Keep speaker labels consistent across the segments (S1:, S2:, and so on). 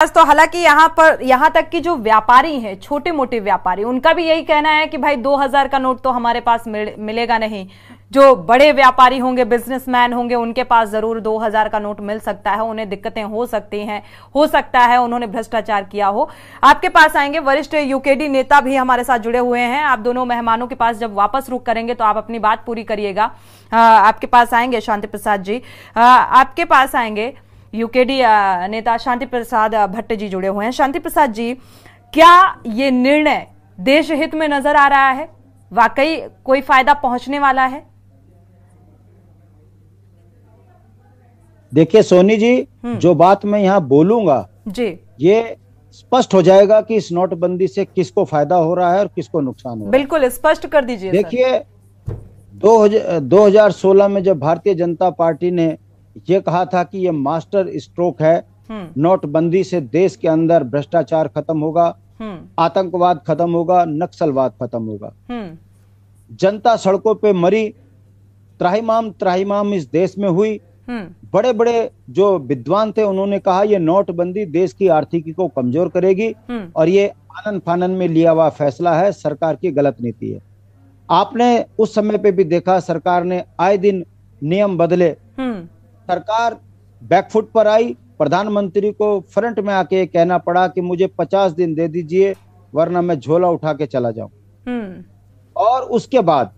S1: तो हालांकि यहाँ तक कि जो व्यापारी हैं, छोटे मोटे व्यापारी, उनका भी यही कहना है कि भाई 2000 का नोट तो हमारे पास मिलेगा नहीं। जो बड़े व्यापारी होंगे, बिजनेसमैन होंगे, उनके पास जरूर 2000 का नोट मिल सकता है, उन्हें दिक्कतें हो सकती हैं, हो सकता है उन्होंने भ्रष्टाचार किया हो। आपके पास आएंगे, वरिष्ठ यूकेडी नेता भी हमारे साथ जुड़े हुए हैं। आप दोनों मेहमानों के पास जब वापस रुख करेंगे तो आप अपनी बात पूरी करिएगा। आपके पास आएंगे शांति प्रसाद जी, आपके पास आएंगे यूकेडी नेता शांति प्रसाद भट्ट जी जुड़े हुए हैं। शांति प्रसाद जी, क्या ये निर्णय देश हित में नजर आ रहा है? वाकई कोई फायदा पहुंचने वाला है?
S2: देखिए सोनी जी, जो बात मैं यहाँ बोलूंगा जी, ये स्पष्ट हो जाएगा कि इस नोटबंदी से किसको फायदा हो रहा है और किसको नुकसान हो रहा है।
S1: बिल्कुल स्पष्ट कर दीजिए।
S2: देखिए 2016 में जब भारतीय जनता पार्टी ने ये कहा था कि ये मास्टर स्ट्रोक है, नोटबंदी से देश के अंदर भ्रष्टाचार खत्म होगा, आतंकवाद खत्म होगा, नक्सलवाद खत्म होगा, जनता सड़कों पे मरी, त्राहिमाम त्राहिमाम इस देश में हुई। बड़े बड़े जो विद्वान थे उन्होंने कहा ये नोटबंदी देश की आर्थिकी को कमजोर करेगी और ये आनन फानन में लिया हुआ फैसला है, सरकार की गलत नीति है। आपने उस समय पे भी देखा सरकार ने आए दिन नियम बदले, सरकार बैकफुट पर आई। प्रधानमंत्री को फ्रंट में आके कहना पड़ा कि मुझे 50 दिन दे दीजिए वरना मैं झोला उठा के चला जाऊं। और उसके बाद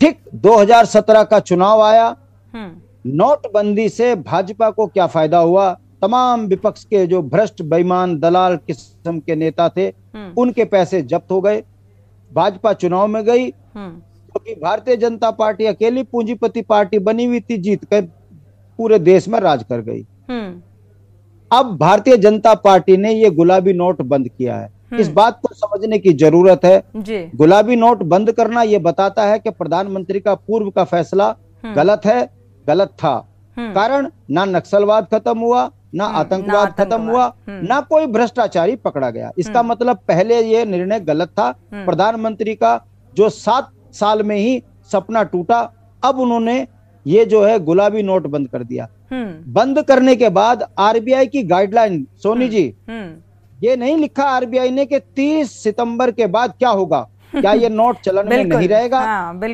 S2: ठीक 2017 का चुनाव आया। नोटबंदी से भाजपा को क्या फायदा हुआ? तमाम विपक्ष के जो भ्रष्ट बेईमान दलाल किस्म के नेता थे उनके पैसे जब्त हो गए। भाजपा चुनाव में गई क्योंकि भारतीय जनता पार्टी अकेली पूंजीपति पार्टी बनी हुई थी, जीत कर पूरे देश में राज कर गई। अब भारतीय जनता पार्टी ने ये गुलाबी नोट बंद किया है। इस बात को समझने की जरूरत है। गुलाबी नोट बंद करना ये बताता है कि प्रधानमंत्री का पूर्व का फैसला गलत है, गलत था। कारण ना नक्सलवाद खत्म हुआ, ना आतंकवाद खत्म हुआ, ना कोई भ्रष्टाचारी पकड़ा गया। इसका मतलब पहले ये निर्णय गलत था। प्रधानमंत्री का जो 7 साल में ही सपना टूटा, अब उन्होंने ये जो है गुलाबी नोट बंद कर दिया। बंद करने के बाद आरबीआई की गाइडलाइन, सोनी जी, ये नहीं लिखा आरबीआई ने कि 30 सितंबर के बाद क्या होगा, क्या ये नोट चलन में नहीं रहेगा,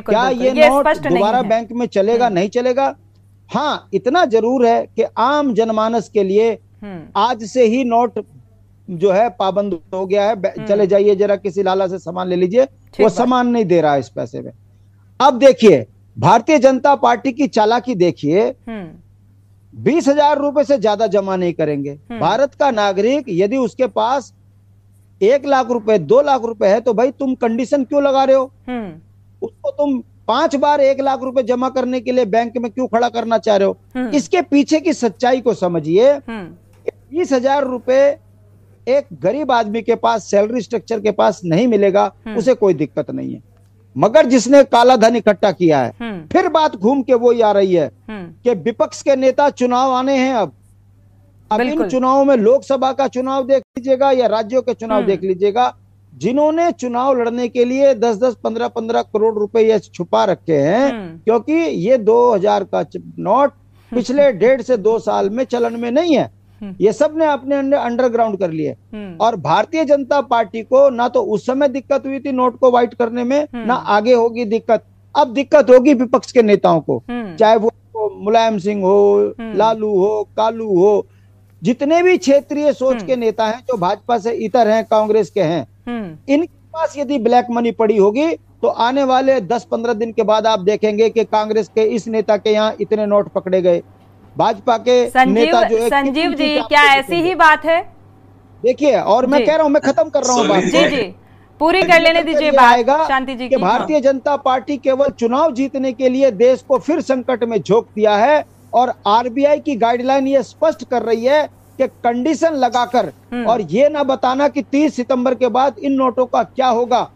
S2: क्या ये नोट दोबारा बैंक में चलेगा नहीं चलेगा। हाँ, इतना जरूर है कि आम जनमानस के लिए आज से ही नोट जो है पाबंद हो गया है। चले जाइए जरा किसी लाला से सामान ले लीजिए, वो सामान नहीं दे रहा है इस पैसे में। अब देखिए भारतीय जनता पार्टी की चालाकी देखिए, 20,000 रुपए से ज्यादा जमा नहीं करेंगे। भारत का नागरिक यदि उसके पास 1 लाख रुपए 2 लाख रुपए है तो भाई तुम कंडीशन क्यों लगा रहे हो? उसको तुम 5 बार 1 लाख रुपए जमा करने के लिए बैंक में क्यों खड़ा करना चाह रहे हो? इसके पीछे की सच्चाई को समझिए। 20,000 रुपए एक गरीब आदमी के पास, सैलरी स्ट्रक्चर के पास नहीं मिलेगा, उसे कोई दिक्कत नहीं है। मगर जिसने काला धन इकट्ठा किया है, फिर बात घूम के वो आ रही है कि विपक्ष के नेता, चुनाव आने हैं। अब इन चुनावों में लोकसभा का चुनाव देख लीजिएगा या राज्यों के चुनाव देख लीजिएगा, जिन्होंने चुनाव लड़ने के लिए 10-10, 15-15 करोड़ रुपए ये छुपा रखे हैं, क्योंकि ये 2000 का नोट पिछले 1.5 से 2 साल में चलन में नहीं है। ये सब ने अपने अंडरग्राउंड कर लिए। और भारतीय जनता पार्टी को ना तो उस समय दिक्कत हुई थी नोट को व्हाइट करने में, ना आगे होगी दिक्कत। अब दिक्कत होगी विपक्ष के नेताओं को, चाहे वो मुलायम सिंह हो, लालू हो, कालू हो, जितने भी क्षेत्रीय सोच के नेता हैं जो भाजपा से इतर हैं, कांग्रेस के हैं, इनके पास यदि ब्लैक मनी पड़ी होगी तो आने वाले 10-15 दिन के बाद आप देखेंगे कि कांग्रेस के इस नेता के यहाँ इतने नोट पकड़े गए, भाजपा के नेता जो है।
S1: संजीव जी, क्या ऐसी ही बात है?
S2: देखिए, और मैं कह रहा हूं, मैं खत्म कर रहा हूं बात।
S1: जी पूरी कर लेने दीजिए बात शांति जी की।
S2: भारतीय जनता पार्टी केवल चुनाव जीतने के लिए देश को फिर संकट में झोंक दिया है। और आरबीआई की गाइडलाइन ये स्पष्ट कर रही है कि कंडीशन लगाकर, और ये ना बताना कि 30 सितंबर के बाद इन नोटों का क्या होगा,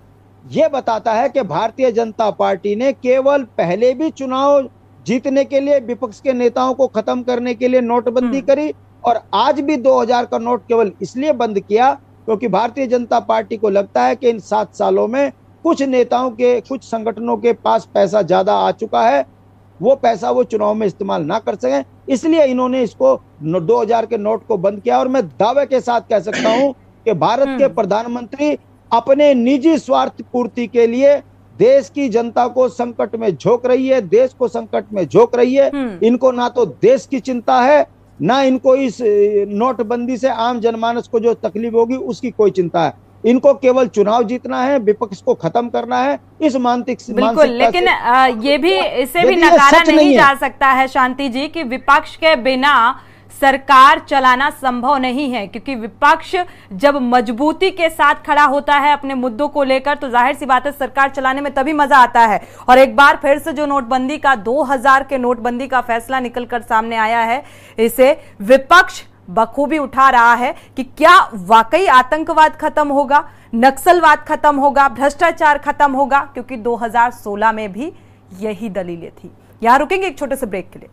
S2: ये बताता है कि भारतीय जनता पार्टी ने केवल पहले भी चुनाव जीतने के लिए विपक्ष के नेताओं को खत्म करने के लिए नोटबंदी करी, और आज भी 2000 का नोट केवल इसलिए बंद किया क्योंकि भारतीय जनता पार्टी को लगता है कि इन 7 सालों में कुछ नेताओं के, कुछ संगठनों के पास पैसा ज्यादा आ चुका है। वो पैसा वो चुनाव में इस्तेमाल ना कर सकें, इसलिए इन्होंने इसको 2000 के नोट को बंद किया। और मैं दावे के साथ कह सकता हूं कि भारत के प्रधानमंत्री अपने निजी स्वार्थ पूर्ति के लिए देश की जनता को संकट में झोंक रही है, देश को संकट में झोंक रही है। इनको ना तो देश की चिंता है, ना इनको इस नोटबंदी से आम जनमानस को जो तकलीफ होगी उसकी कोई चिंता है। इनको केवल चुनाव जीतना है, विपक्ष को खत्म करना है, इस
S1: बिल्कुल। लेकिन ये भी, इसे भी नकारा नहीं जा सकता है शांति जी कि विपक्ष के बिना सरकार चलाना संभव नहीं है, क्योंकि विपक्ष जब मजबूती के साथ खड़ा होता है अपने मुद्दों को लेकर तो जाहिर सी बात है सरकार चलाने में तभी मजा आता है। और एक बार फिर से जो नोटबंदी का 2000 के नोटबंदी का फैसला निकलकर सामने आया है, इसे विपक्ष बखूबी उठा रहा है कि क्या वाकई आतंकवाद खत्म होगा, नक्सलवाद खत्म होगा, भ्रष्टाचार खत्म होगा, क्योंकि 2016 में भी यही दलीलें थी। यहां रुकेंगे एक छोटे से ब्रेक के लिए।